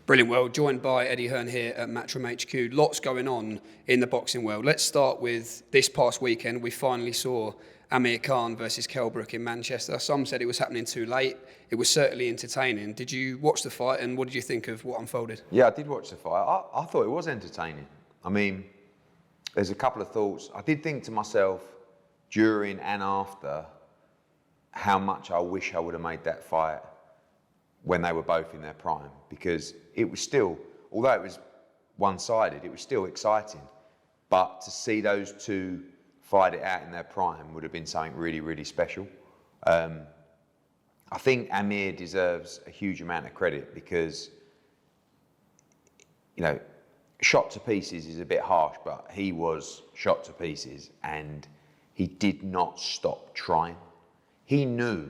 Brilliant. Well, joined by Eddie Hearn here at Matchroom HQ. Lots going on in the boxing world. Let's start with this past weekend. We finally saw Amir Khan versus Kell Brook in Manchester. Some said it was happening too late. It was certainly entertaining. Did you watch the fight, and what did you think of what unfolded? Yeah, I did watch the fight. I thought it was entertaining. I mean, there's a couple of thoughts. I did think to myself during and after how much I wish I would have made that fight when they were both in their prime, because it was still, although it was one-sided, it was still exciting. But to see those two fight it out in their prime would have been something really, really special. I think Amir deserves a huge amount of credit because, you know, shot to pieces is a bit harsh, but he was shot to pieces and he did not stop trying. He knew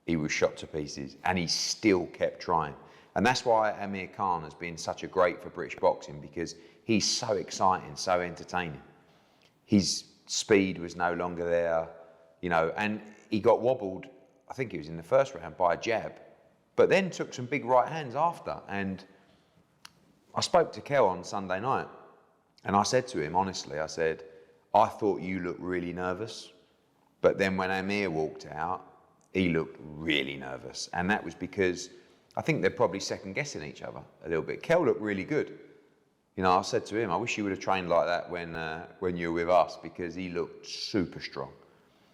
he was shot to pieces and he still kept trying. And that's why Amir Khan has been such a great for British boxing, because he's so exciting, so entertaining. His speed was no longer there, you know, and he got wobbled, I think it was in the first round, by a jab, but then took some big right hands after. And I spoke to Kell on Sunday night and I said to him, honestly, I said, I thought you looked really nervous, but then when Amir walked out, he looked really nervous. And that was because I think they're probably second guessing each other a little bit. Kell looked really good. You know, I said to him, I wish you would have trained like that when you were with us, because he looked super strong.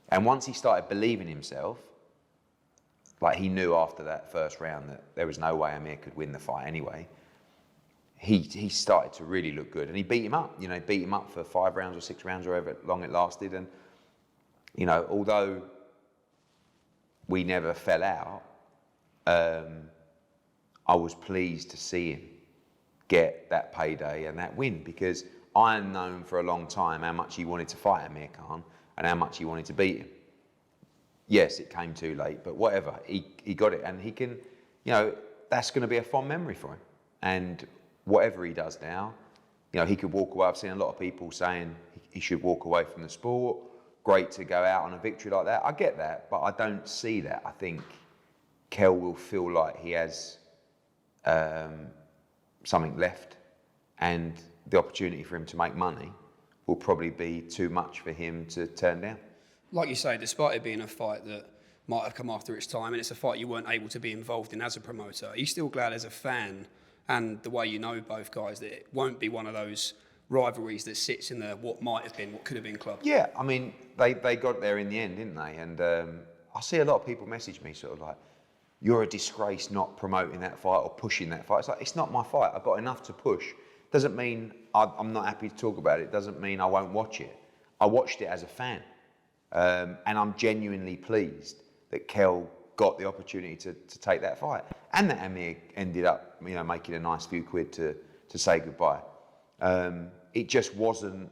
And once he started believing himself, like he knew after that first round that there was no way Amir could win the fight anyway, he started to really look good. And he beat him up, you know, beat him up for 5 rounds or 6 rounds or however long it lasted. And, you know, although we never fell out, I was pleased to see him get that payday and that win, because I had known for a long time how much he wanted to fight Amir Khan and how much he wanted to beat him. Yes, it came too late, but whatever, he got it, and he can, you know, that's going to be a fond memory for him. And whatever he does now, you know, he could walk away. I've seen a lot of people saying he should walk away from the sport. Great to go out on a victory like that. I get that, but I don't see that. I think Kell will feel like he has something left, and the opportunity for him to make money will probably be too much for him to turn down. Like you say, despite it being a fight that might have come after its time, and it's a fight you weren't able to be involved in as a promoter, are you still glad as a fan, and the way you know both guys, that it won't be one of those rivalries that sits in the what might have been, what could have been club? Yeah, I mean, they got there in the end, didn't they? And I see a lot of people message me sort of like, you're a disgrace not promoting that fight or pushing that fight. It's like, it's not my fight. I've got enough to push. Doesn't mean I'm not happy to talk about it. Doesn't mean I won't watch it. I watched it as a fan. And I'm genuinely pleased that Kell got the opportunity to take that fight. And that Amir ended up, you know, making a nice few quid to say goodbye. It just wasn't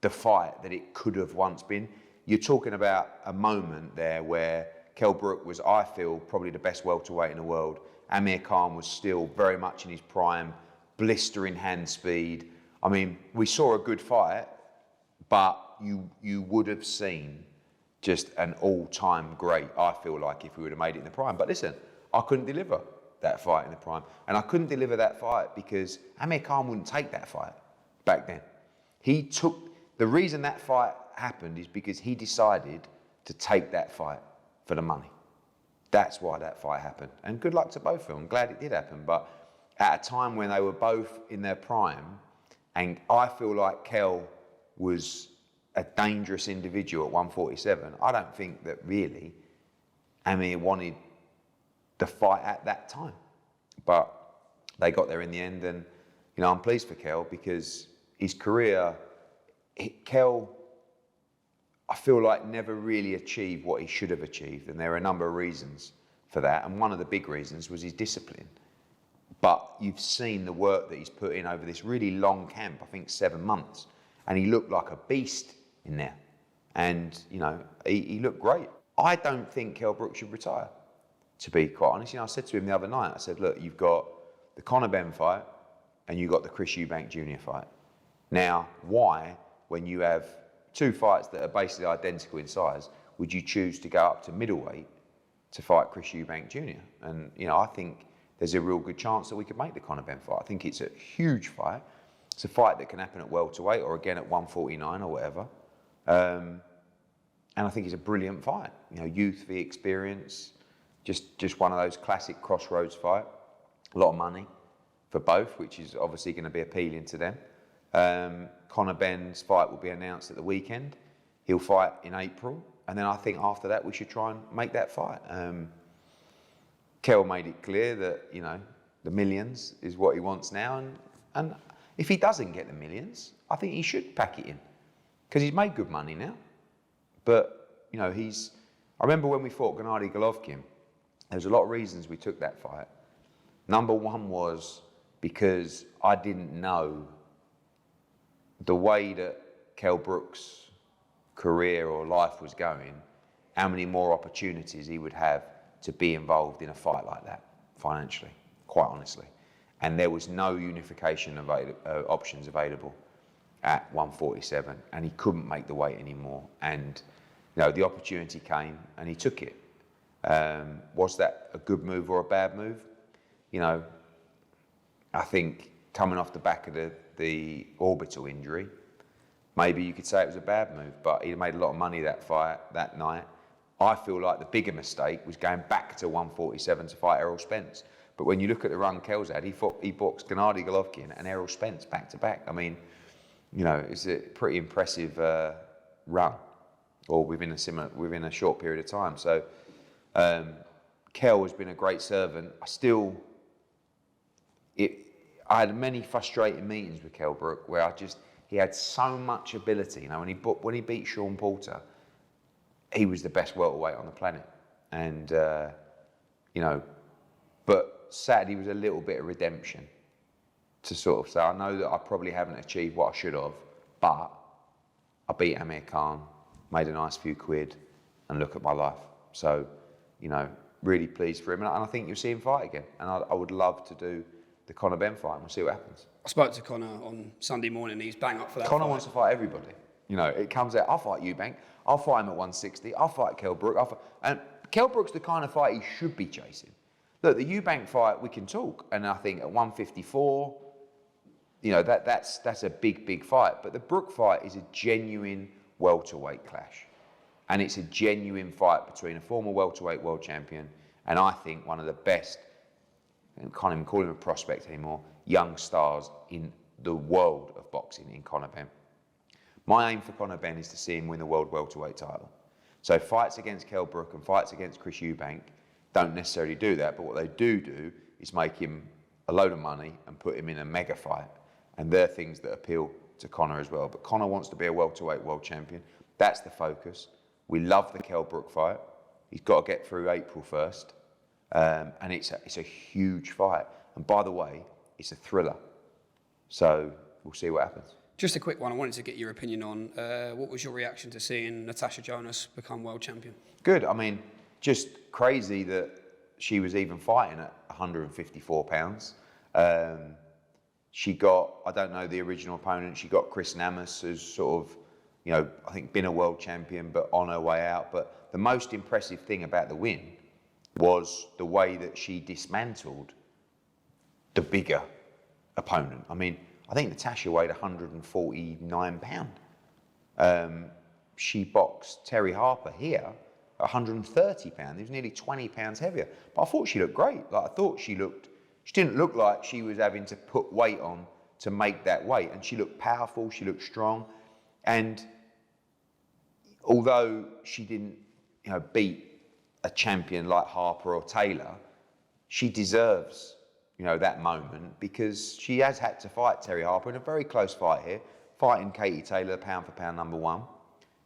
the fight that it could have once been. You're talking about a moment there where Kell Brook was, I feel, probably the best welterweight in the world. Amir Khan was still very much in his prime, blistering hand speed. I mean, we saw a good fight, but you would have seen just an all-time great, I feel like, if we would have made it in the prime. But listen, I couldn't deliver that fight in the prime. And I couldn't deliver that fight because Amir Khan wouldn't take that fight back then. The reason that fight happened is because he decided to take that fight for the money. That's why that fight happened. And good luck to both of them. I'm glad it did happen. But at a time when they were both in their prime, and I feel like Kell was a dangerous individual at 147, I don't think that really Amir wanted the fight at that time. But they got there in the end, and you know, I'm pleased for Kell because his career, Kell, I feel like never really achieved what he should have achieved, and there are a number of reasons for that, and one of the big reasons was his discipline. But you've seen the work that he's put in over this really long camp, I think 7 months, and he looked like a beast in there. And, you know, he looked great. I don't think Kell Brook should retire, to be quite honest. You know, I said to him the other night, I said, look, you've got the Conor Benn fight and you've got the Chris Eubank Jr. fight. Now, why, when you have two fights that are basically identical in size, would you choose to go up to middleweight to fight Chris Eubank Jr.? And, you know, I think there's a real good chance that we could make the Conor Benn fight. I think it's a huge fight. It's a fight that can happen at welterweight or again at 149 or whatever. And I think it's a brilliant fight. You know, youth v experience, just one of those classic crossroads fight. A lot of money for both, which is obviously going to be appealing to them. Conor Benn's fight will be announced at the weekend. He'll fight in April. And then I think after that, we should try and make that fight. Kell made it clear that, you know, the millions is what he wants now. And if he doesn't get the millions, I think he should pack it in. Because he's made good money now. But, you know, I remember when we fought Gennady Golovkin, there was a lot of reasons we took that fight. Number one was because I didn't know the way that Kell Brook's career or life was going, how many more opportunities he would have to be involved in a fight like that, financially, quite honestly. And there was no unification options available at 147, and he couldn't make the weight anymore. And you know, the opportunity came, and he took it. Was that a good move or a bad move? You know, I think coming off the back of the orbital injury, maybe you could say it was a bad move, but he made a lot of money that fight that night. I feel like the bigger mistake was going back to 147 to fight Errol Spence. But when you look at the run Kell's had, he boxed Gennady Golovkin and Errol Spence back to back. I mean, you know, it's a pretty impressive run, or within a short period of time. So Kell has been a great servant. I had many frustrating meetings with Kell Brook where he had so much ability. You know, when he beat Sean Porter, he was the best welterweight on the planet. And, you know, but Saturday was a little bit of redemption to sort of say, I know that I probably haven't achieved what I should have, but I beat Amir Khan, made a nice few quid, and look at my life. So, you know, really pleased for him. And I think you'll see him fight again. And I would love to do the Conor Benn fight, and we'll see what happens. I spoke to Conor on Sunday morning. He's bang up for that Conor fight. wants to fight everybody. You know, it comes out, I'll fight Eubank, I'll fight him at 160, I'll fight Kell Brook. And Kell Brook's the kind of fight he should be chasing. Look, the Eubank fight, we can talk. And I think at 154, you know, that's a big fight. But the Brook fight is a genuine welterweight clash. And it's a genuine fight between a former welterweight world champion and I think one of the best, I can't even call him a prospect anymore, young stars in the world of boxing in Conor Benn. My aim for Conor Benn is to see him win the world welterweight title. So fights against Kell Brook and fights against Chris Eubank don't necessarily do that, but what they do is make him a load of money and put him in a mega fight. And they're things that appeal to Conor as well. But Conor wants to be a welterweight world champion. That's the focus. We love the Kell Brook fight. He's got to get through April 1st. And it's a huge fight. And by the way, it's a thriller. So we'll see what happens. Just a quick one. I wanted to get your opinion on what was your reaction to seeing Natasha Jonas become world champion? Good. I mean, just crazy that she was even fighting at 154 pounds. She got, I don't know the original opponent, she got Chris Namas, who's sort of, you know, I think been a world champion, but on her way out. But the most impressive thing about the win was the way that she dismantled the bigger opponent. I mean, I think Natasha weighed 149 pounds. She boxed Terry Harper here at 130 pounds. He was nearly 20 pounds heavier. But I thought she looked great. Like, I thought she didn't look like she was having to put weight on to make that weight. And she looked powerful, she looked strong. And although she didn't, you know, beat a champion like Harper or Taylor, she deserves, you know, that moment, because she has had to fight Terry Harper in a very close fight here, fighting Katie Taylor, pound for pound #1.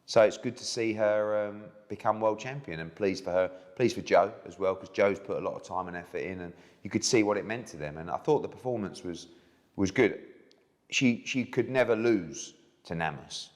So it's good to see her become world champion, and pleased for her, pleased for Joe as well, because Joe's put a lot of time and effort in, and you could see what it meant to them. And I thought the performance was good. She could never lose to Namas,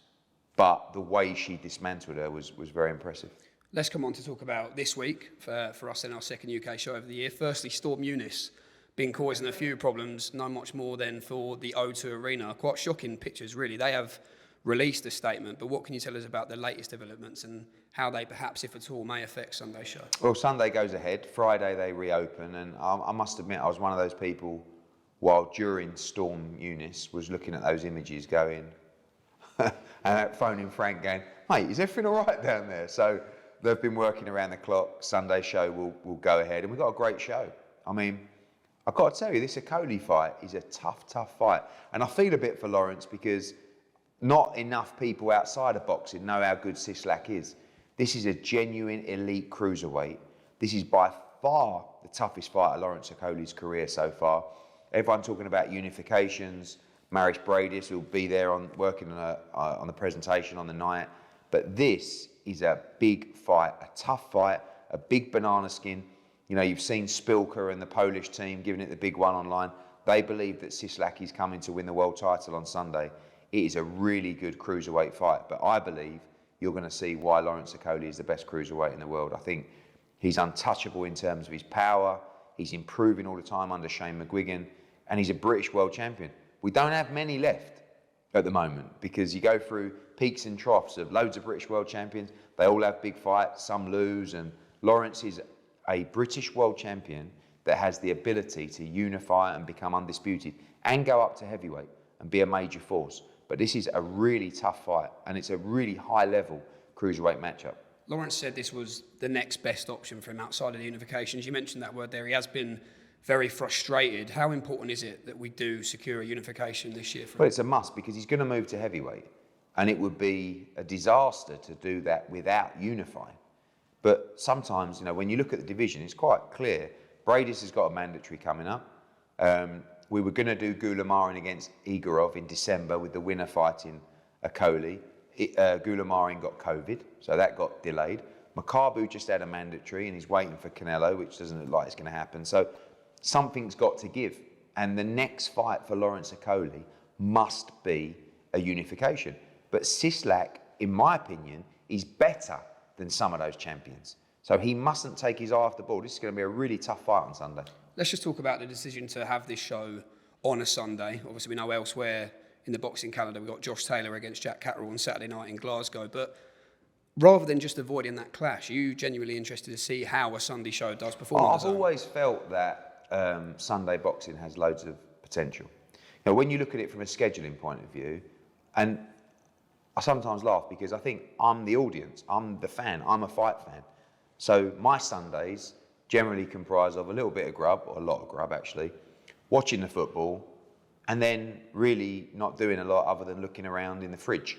but the way she dismantled her was very impressive. Let's come on to talk about this week for us in our second UK show of the year. Firstly, Storm Eunice been causing a few problems, not much more than for the O2 Arena. Quite shocking pictures, really. They have released a statement. But what can you tell us about the latest developments and how they perhaps, if at all, may affect Sunday's show? Well, Sunday goes ahead. Friday they reopen, and I must admit I was one of those people, while during Storm Eunice, was looking at those images going, and phoning Frank going, mate, is everything all right down there? So they've been working around the clock. Sunday show will go ahead, and we've got a great show. I mean, I've got to tell you, this Okolie fight is a tough fight. And I feel a bit for Lawrence because not enough people outside of boxing know how good Cieslak is. This is a genuine elite cruiserweight. This is by far the toughest fight of Lawrence Okolie's career so far. Everyone talking about unifications. Marish Bradis will be there working on the presentation on the night. But this is a big fight, a tough fight, a big banana skin. You know, you've seen Spilka and the Polish team giving it the big one online. They believe that Cieslak is coming to win the world title on Sunday. It is a really good cruiserweight fight, but I believe you're going to see why Lawrence Okolie is the best cruiserweight in the world. I think he's untouchable in terms of his power. He's improving all the time under Shane McGuigan, and he's a British world champion. We don't have many left at the moment because you go through peaks and troughs of loads of British world champions. They all have big fights, some lose, and Lawrence is a British world champion that has the ability to unify and become undisputed and go up to heavyweight and be a major force. But this is a really tough fight, and it's a really high-level cruiserweight matchup. Lawrence said this was the next best option for him outside of the unifications. You mentioned that word there. He has been very frustrated. How important is it that we do secure a unification this year for him? Well, it's a must because he's going to move to heavyweight, and it would be a disaster to do that without unifying. But sometimes, you know, when you look at the division, it's quite clear. Bradis has got a mandatory coming up. We were going to do Gulamarin against Igorov in December with the winner fighting Okolie. Gulamarin got COVID, so that got delayed. Makabu just had a mandatory and he's waiting for Canelo, which doesn't look like it's going to happen. So something's got to give. And the next fight for Lawrence Okolie must be a unification. But Cieslak, in my opinion, is better than some of those champions. So he mustn't take his eye off the ball. This is going to be a really tough fight on Sunday. Let's just talk about the decision to have this show on a Sunday. Obviously, we know elsewhere in the boxing calendar, we've got Josh Taylor against Jack Catterall on Saturday night in Glasgow. But rather than just avoiding that clash, are you genuinely interested to see how a Sunday show does perform? I've always felt that Sunday boxing has loads of potential. You know, when you look at it from a scheduling point of view, and I sometimes laugh because I think I'm the audience, I'm the fan, I'm a fight fan. So my Sundays generally comprise of a little bit of grub, or a lot of grub actually, watching the football, and then really not doing a lot other than looking around in the fridge,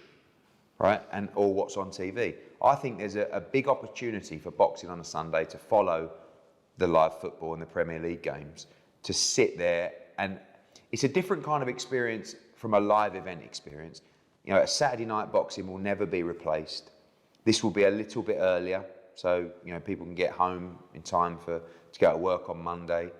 right? Or what's on TV. I think there's a big opportunity for boxing on a Sunday to follow the live football and the Premier League games, to sit there, and it's a different kind of experience from a live event experience. You know, a Saturday night boxing will never be replaced. This will be a little bit earlier, so you know people can get home in time to go to work on Monday.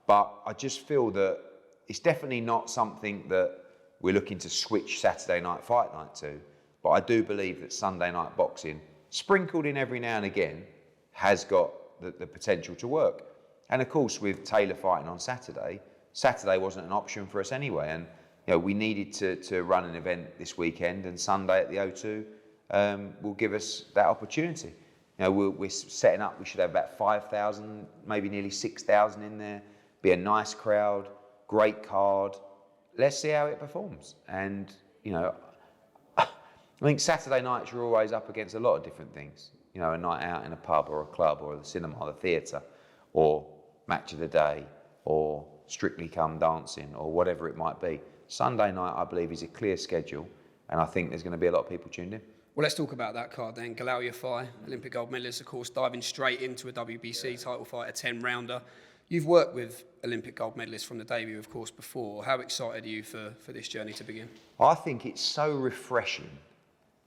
But I just feel that it's definitely not something that we're looking to switch Saturday night fight night to. But I do believe that Sunday night boxing, sprinkled in every now and again, has got the potential to work. And of course, with Taylor fighting on Saturday, Saturday wasn't an option for us anyway. And you know, we needed to run an event this weekend, and Sunday at the O2 will give us that opportunity. You know, we're setting up, we should have about 5,000, maybe nearly 6,000 in there. Be a nice crowd, great card. Let's see how it performs. And, you know, I think Saturday nights you're always up against a lot of different things. You know, a night out in a pub or a club or the cinema or the theatre, or match of the day, or Strictly Come Dancing, or whatever it might be. Sunday night, I believe, is a clear schedule, and I think there's going to be a lot of people tuned in. Well, let's talk about that card then. Galal Yafai, Olympic gold medalist, of course, diving straight into a WBC title fight, a 10-rounder. You've worked with Olympic gold medalists from the debut, of course, before. How excited are you for this journey to begin? I think it's so refreshing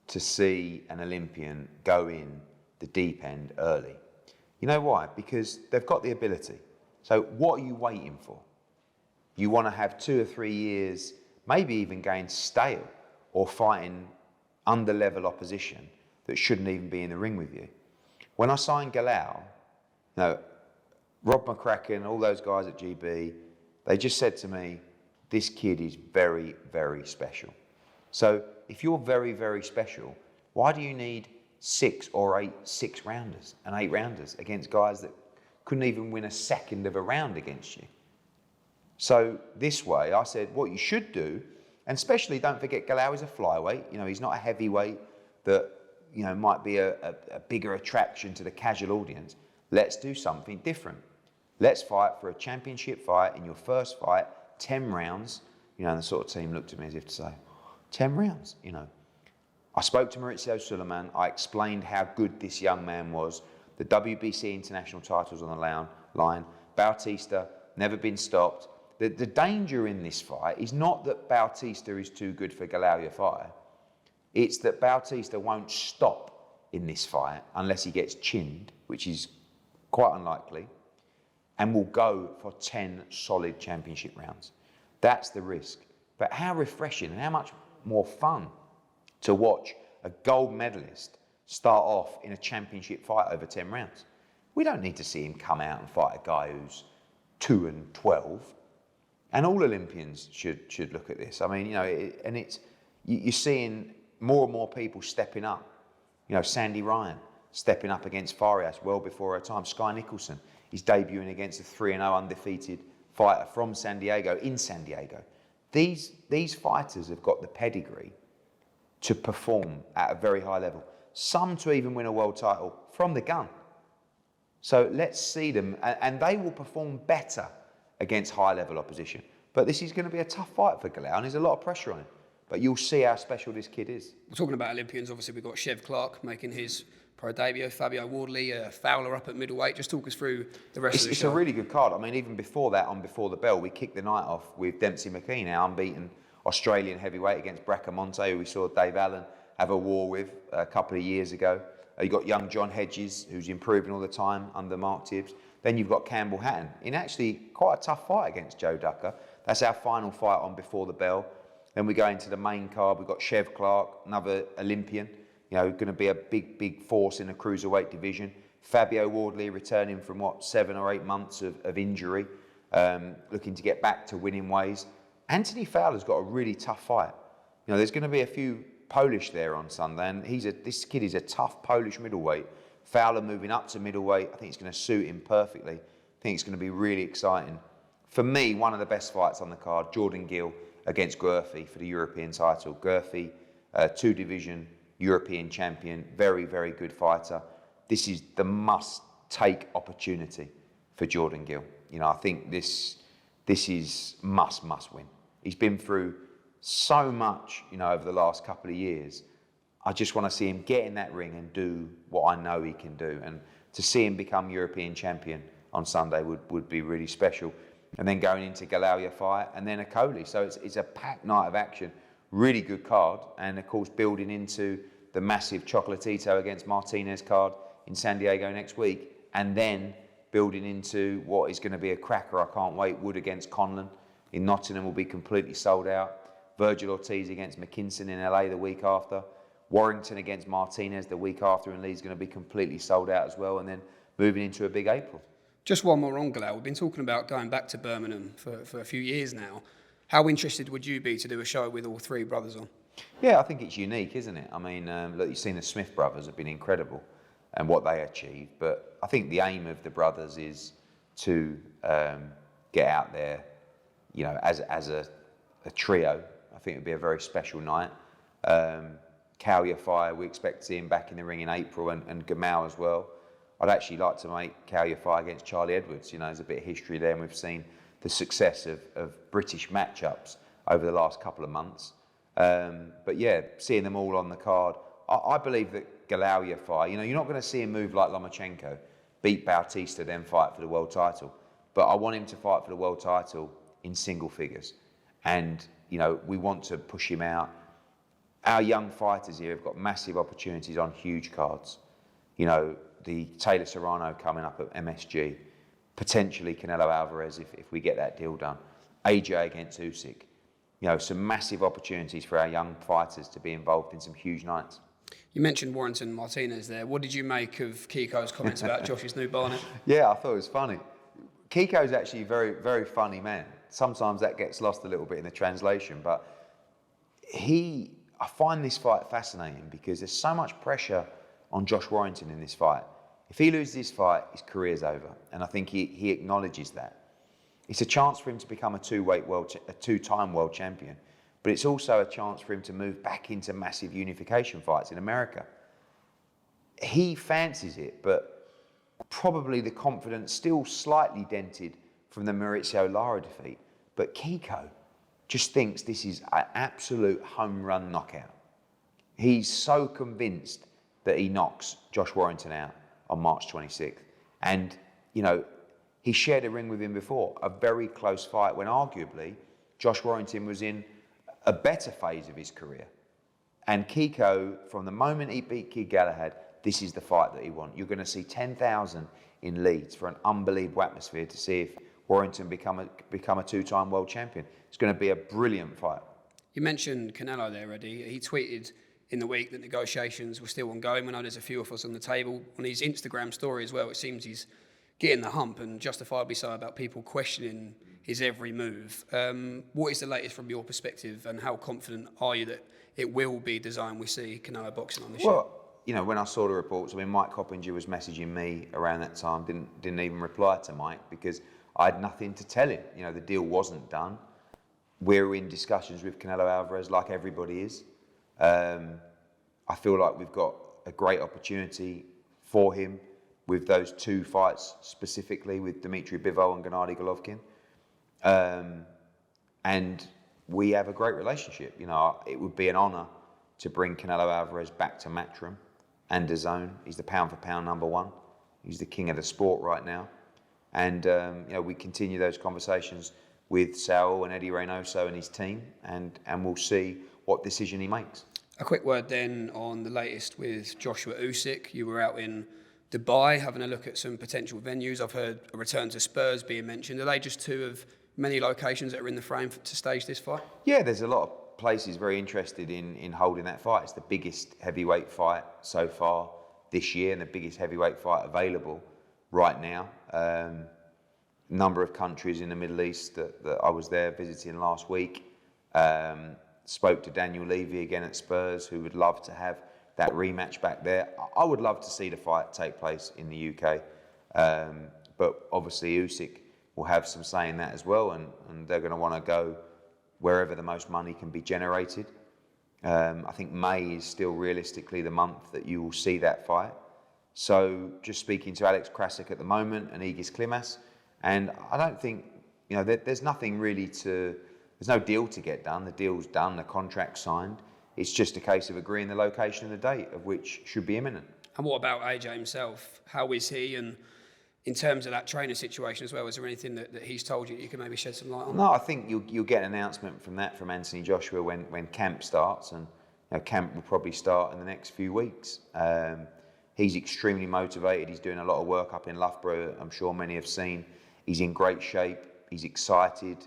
to see an Olympian go in the deep end early. You know why? Because they've got the ability. So what are you waiting for? You want to have 2 or 3 years, maybe even going stale, or fighting under-level opposition that shouldn't even be in the ring with you. When I signed Galal, you know, Rob McCracken, all those guys at GB, they just said to me, this kid is very, very special. So if you're very, very special, why do you need 6 or 8 6-rounders and 8-rounders against guys that couldn't even win a second of a round against you? So this way, I said, what you should do, and especially don't forget Galal is a flyweight. You know, he's not a heavyweight that, you know, might be a bigger attraction to the casual audience. Let's do something different. Let's fight for a championship fight in your first fight, 10 rounds. You know, and the sort of team looked at me as if to say, 10 rounds, you know. I spoke to Maurizio Suleiman. I explained how good this young man was. The WBC international titles on the line. Bautista, never been stopped. The danger in this fight is not that Bautista is too good for Galal Yafai. It's that Bautista won't stop in this fight unless he gets chinned, which is quite unlikely, and will go for 10 solid championship rounds. That's the risk. But how refreshing and how much more fun to watch a gold medalist start off in a championship fight over 10 rounds. We don't need to see him come out and fight a guy who's 2-12. And all Olympians should look at this. I mean, you know, you're seeing more and more people stepping up. You know, Sandy Ryan stepping up against Farias well before her time. Sky Nicholson is debuting against a 3-0 undefeated fighter from San Diego, in San Diego. These fighters have got the pedigree to perform at a very high level. Some to even win a world title from the gun. So let's see them, and they will perform better against high-level opposition. But this is going to be a tough fight for Galal, and there's a lot of pressure on him. But you'll see how special this kid is. We're talking about Olympians. Obviously, we've got Chev Clark making his pro debut, Fabio Wardley, Fowler up at middleweight. Just talk us through the rest of the show. It's a really good card. I mean, even before that, on Before the Bell, we kicked the night off with Dempsey McKee, our unbeaten Australian heavyweight, against Bracamonte, who we saw Dave Allen have a war with a couple of years ago. You've got young John Hedges, who's improving all the time under Mark Tibbs. Then you've got Campbell Hatton in actually quite a tough fight against Joe Ducker. That's our final fight on Before the Bell. Then we go into the main card. We've got Chev Clark, another Olympian, you know, going to be a big force in the cruiserweight division. Fabio Wardley returning from 7 or 8 months of injury, looking to get back to winning ways. Anthony Fowler's got a really tough fight. You know, there's going to be a few Polish there on Sunday, and this kid is a tough Polish middleweight. Fowler moving up to middleweight, I think it's going to suit him perfectly. I think it's going to be really exciting. For me, one of the best fights on the card, Jordan Gill against Gurfi for the European title. Gurfi, 2-division European champion, very, very good fighter. This is the must-take opportunity for Jordan Gill. You know, I think this is must win. He's been through so much, you know, over the last couple of years. I just want to see him get in that ring and do what I know he can do. And to see him become European champion on Sunday would be really special. And then going into Galal Yafai and then Okolie. So it's a packed night of action, really good card. And of course, building into the massive Chocolatito against Martinez card in San Diego next week. And then building into what is going to be a cracker, I can't wait, Wood against Conlon in Nottingham will be completely sold out. Virgil Ortiz against McKinson in LA the week after. Warrington against Martinez the week after, and Lee's going to be completely sold out as well, and then moving into a big April. Just one more on Galal. We've been talking about going back to Birmingham for a few years now. How interested would you be to do a show with all three brothers on? Yeah, I think it's unique, isn't it? I mean, look, you've seen the Smith brothers have been incredible and what they achieved, but I think the aim of the brothers is to get out there, you know, as a trio. I think it would be a very special night. Kell Yafai, we expect to see him back in the ring in April, and Gamal as well. I'd actually like to make Kell Yafai against Charlie Edwards. You know, there's a bit of history there, and we've seen the success of British matchups over the last couple of months. But yeah, seeing them all on the card, I believe that Galal Yafai, you know, you're not going to see him move like Lomachenko, beat Bautista, then fight for the world title. But I want him to fight for the world title in single figures. And, you know, we want to push him out. Our young fighters here have got massive opportunities on huge cards. You know, the Taylor Serrano coming up at MSG, potentially Canelo Alvarez if we get that deal done, AJ against Usyk. You know, some massive opportunities for our young fighters to be involved in some huge nights. You mentioned Warrington Martinez there. What did you make of Kiko's comments about Josh's new Barnett? Yeah, I thought it was funny. Kiko's actually a very, very funny man. Sometimes that gets lost a little bit in the translation, but he I find this fight fascinating because there's so much pressure on Josh Warrington in this fight. If he loses this fight, his career's over. And I think he acknowledges that. It's a chance for him to become a two-time world champion, but it's also a chance for him to move back into massive unification fights in America. He fancies it, but probably the confidence still slightly dented from the Maurizio Lara defeat. But Kiko just thinks this is an absolute home run knockout. He's so convinced that he knocks Josh Warrington out on March 26th. And, you know, he shared a ring with him before, a very close fight when arguably Josh Warrington was in a better phase of his career. And Kiko, from the moment he beat Kid Galahad, this is the fight that he wants. You're going to see 10,000 in Leeds for an unbelievable atmosphere to see if Warrington become a two-time world champion. It's going to be a brilliant fight. You mentioned Canelo there, Eddie. He tweeted in the week that negotiations were still ongoing. We know there's a few offers on the table. On his Instagram story as well, it seems he's getting the hump, and justifiably so, about people questioning his every move. What is the latest from your perspective, and how confident are you that it will be the zone we see Canelo boxing on this show? Well, you know, when I saw the reports, I mean, Mike Coppinger was messaging me around that time, didn't even reply to Mike because I had nothing to tell him. You know, the deal wasn't done. We're in discussions with Canelo Alvarez like everybody is. I feel like we've got a great opportunity for him with those two fights, specifically with Dmitry Bivol and Gennady Golovkin. And we have a great relationship. You know, it would be an honour to bring Canelo Alvarez back to Matchroom and DAZN. He's the pound for pound number one. He's the king of the sport right now. And, you know, we continue those conversations with Saul and Eddie Reynoso and his team, and we'll see what decision he makes. A quick word then on the latest with Joshua Usyk. You were out in Dubai having a look at some potential venues. I've heard a return to Spurs being mentioned. Are they just two of many locations that are in the frame to stage this fight? Yeah, there's a lot of places very interested in holding that fight. It's the biggest heavyweight fight so far this year and the biggest heavyweight fight available right now. Number of countries in the Middle East that I was there visiting last week. Spoke to Daniel Levy again at Spurs, who would love to have that rematch back there. I would love to see the fight take place in the UK, but obviously Usyk will have some say in that as well, and they're going to want to go wherever the most money can be generated. I think May is still realistically the month that you will see that fight. So just speaking to Alex Krasik at the moment and Egis Klimas, and I don't think, you know, there's nothing really there's no deal to get done. The deal's done, the contract's signed. It's just a case of agreeing the location and the date, of which should be imminent. And what about AJ himself? How is he? And in terms of that trainer situation as well, is there anything that he's told you that you can maybe shed some light on? No, I think you'll get an announcement from Anthony Joshua when camp starts, and you know, camp will probably start in the next few weeks. He's extremely motivated. He's doing a lot of work up in Loughborough. I'm sure many have seen. He's in great shape. He's excited.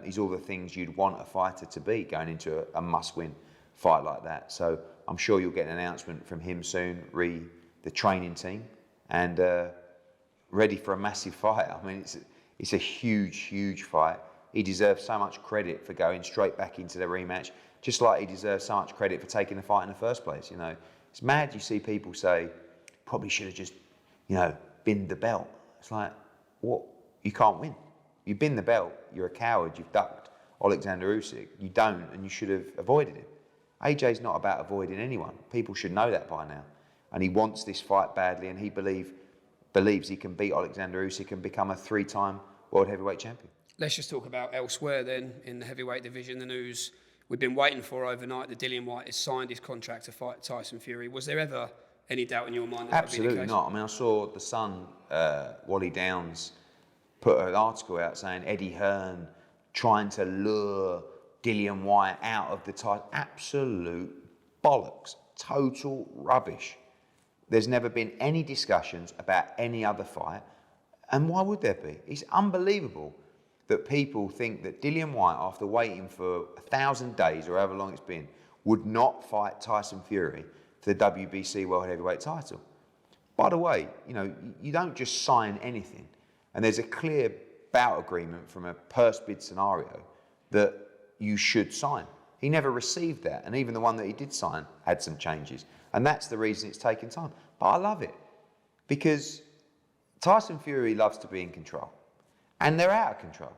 He's all the things you'd want a fighter to be going into a must-win fight like that. So I'm sure you'll get an announcement from him soon, the training team, and ready for a massive fight. I mean, it's a huge, huge fight. He deserves so much credit for going straight back into the rematch, just like he deserves so much credit for taking the fight in the first place. You know, it's mad. You see people say, probably should have just, you know, binned the belt. It's like, what? You can't win. You bin the belt, you're a coward, you've ducked Oleksandr Usyk. You don't, and you should have avoided him. AJ's not about avoiding anyone. People should know that by now. And he wants this fight badly, and he believes he can beat Oleksandr Usyk and become a 3-time world heavyweight champion. Let's just talk about elsewhere then in the heavyweight division. The news we've been waiting for overnight, that Dillian Whyte has signed his contract to fight Tyson Fury. Was there ever any doubt in your mind that Absolutely would be the case? not. I mean, I saw The Sun, Wally Downs, put an article out saying Eddie Hearn trying to lure Dillian Whyte out of the title. Absolute bollocks. Total rubbish. There's never been any discussions about any other fight. And why would there be? It's unbelievable that people think that Dillian Whyte, after waiting for 1,000 days or however long it's been, would not fight Tyson Fury for the WBC World Heavyweight title. By the way, you know, you don't just sign anything. And there's a clear bout agreement from a purse bid scenario that you should sign. He never received that. And even the one that he did sign had some changes. And that's the reason it's taken time. But I love it. Because Tyson Fury loves to be in control. And they're out of control.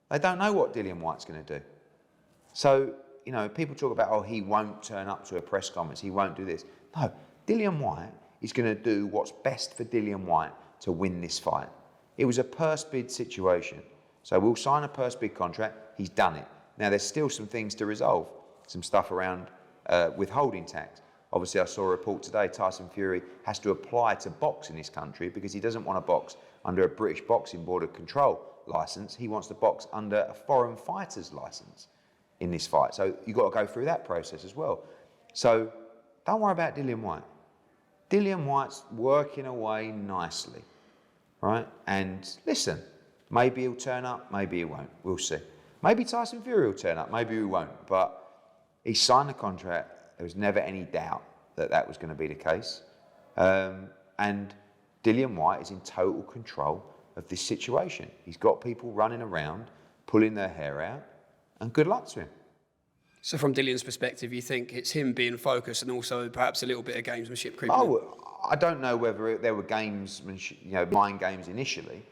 They don't know what Dillian Whyte's going to do. So, you know, people talk about, oh, he won't turn up to a press conference, he won't do this. No, Dillian Whyte is going to do what's best for Dillian Whyte to win this fight. It was a purse bid situation. So we'll sign a purse bid contract, he's done it. Now, there's still some things to resolve, some stuff around withholding tax. Obviously, I saw a report today, Tyson Fury has to apply to box in this country because he doesn't want to box under a British Boxing Board of Control licence. He wants to box under a foreign fighter's licence in this fight. So you've got to go through that process as well. So don't worry about Dillian Whyte. Dillian Whyte's working away nicely, right? And listen, maybe he'll turn up, maybe he won't. We'll see. Maybe Tyson Fury will turn up, maybe he won't. But he signed the contract. There was never any doubt that that was going to be the case. And Dillian Whyte is in total control of this situation. He's got people running around, pulling their hair out, and good luck to him. So from Dillian's perspective, you think it's him being focused and also perhaps a little bit of gamesmanship creeping in? Oh, I don't know whether there were gamesmanship, you know, mind games initially,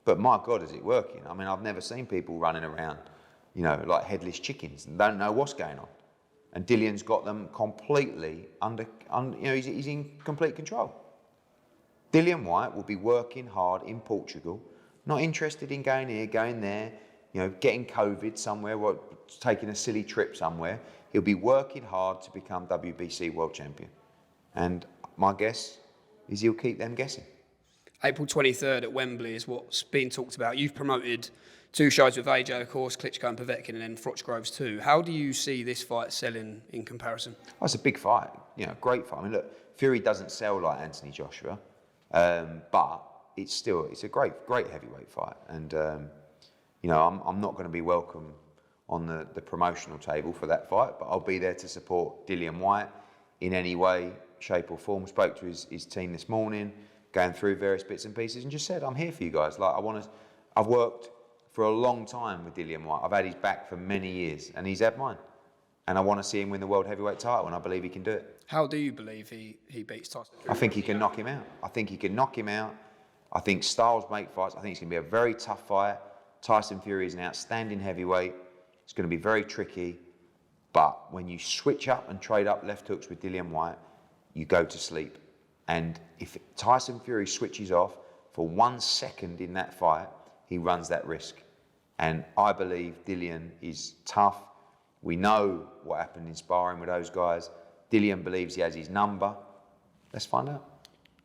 but my God, is it working? I mean, I've never seen people running around, you know, like headless chickens and don't know what's going on. And Dillian's got them completely under you know, he's in complete control. Dillian Whyte will be working hard in Portugal, not interested in going here, going there, you know, getting COVID somewhere, or taking a silly trip somewhere. He'll be working hard to become WBC world champion. And my guess is he'll keep them guessing. April 23rd at Wembley is what's being talked about. You've promoted 2 shows with AJ, of course, Klitschko and Povetkin, and then Frochgroves too. How do you see this fight selling in comparison? Oh, it's a big fight, you know, great fight. I mean, look, Fury doesn't sell like Anthony Joshua, but it's a great heavyweight fight. And, you know, I'm not going to be welcome on the promotional table for that fight, but I'll be there to support Dillian Whyte in any way, shape or form. Spoke to his team this morning, going through various bits and pieces, and just said, I'm here for you guys. Like, I've worked for a long time with Dillian Whyte. I've had his back for many years, and he's had mine. And I want to see him win the world heavyweight title, and I believe he can do it. How do you believe he beats Tyson? I think he can knock him out. I think he can knock him out. I think styles make fights. I think it's going to be a very tough fight. Tyson Fury is an outstanding heavyweight. It's going to be very tricky. But when you switch up and trade up left hooks with Dillian Whyte, you go to sleep. And if Tyson Fury switches off for 1 second in that fight, he runs that risk. And I believe Dillian is tough. We know what happened in sparring with those guys. Dillian believes he has his number. Let's find out.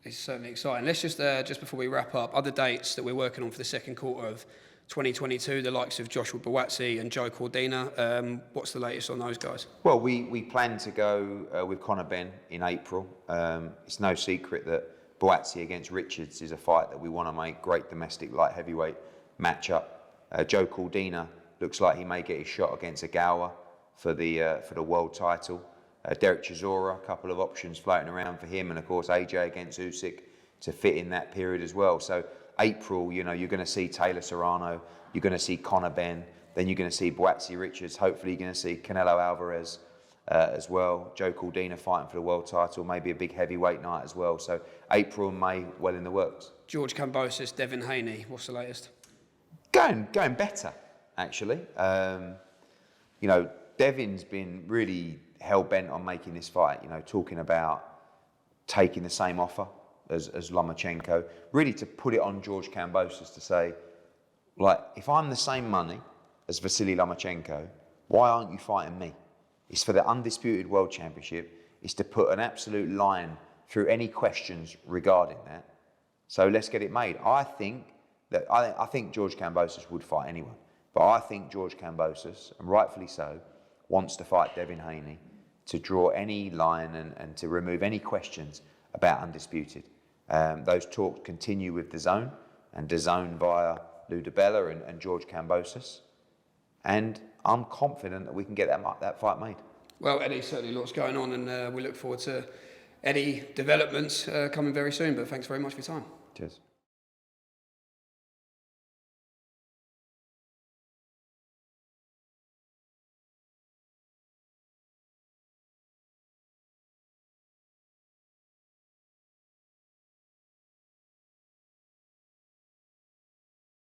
It's certainly exciting. Let's just before we wrap up, other dates that we're working on for the second quarter of 2022, the likes of Joshua Buatsi and Joe Cordina. What's the latest on those guys? Well, we plan to go with Conor Benn in April. It's no secret that Buatsi against Richards is a fight that we want to make. Great domestic light heavyweight matchup. Joe Cordina looks like he may get his shot against Okolie for the world title. Derek Chisora, a couple of options floating around for him, and of course AJ against Usyk to fit in that period as well. So April, you know, you're going to see Taylor Serrano, you're going to see Conor Benn, then you're going to see Buatsi Richards. Hopefully you're going to see Canelo Alvarez as well. Joe Cordina fighting for the world title, maybe a big heavyweight night as well. So April and May, well in the works. George Kambosos, Devin Haney, what's the latest? Going better, actually. You know, Devin's been really hell-bent on making this fight, you know, talking about taking the same offer as Lomachenko, really to put it on George Kambosos to say, like, if I'm the same money as Vasily Lomachenko, why aren't you fighting me? It's for the undisputed world championship. It's to put an absolute line through any questions regarding that. So let's get it made. I think George Kambosos would fight anyone, but I think George Kambosos, and rightfully so, wants to fight Devin Haney to draw any line and to remove any questions about undisputed. Those talks continue with DAZN and DAZN via Lou DiBella and George Kambosos. And I'm confident that we can get that fight made. Well, Eddie, certainly lots going on, and we look forward to Eddie developments coming very soon. But thanks very much for your time. Cheers.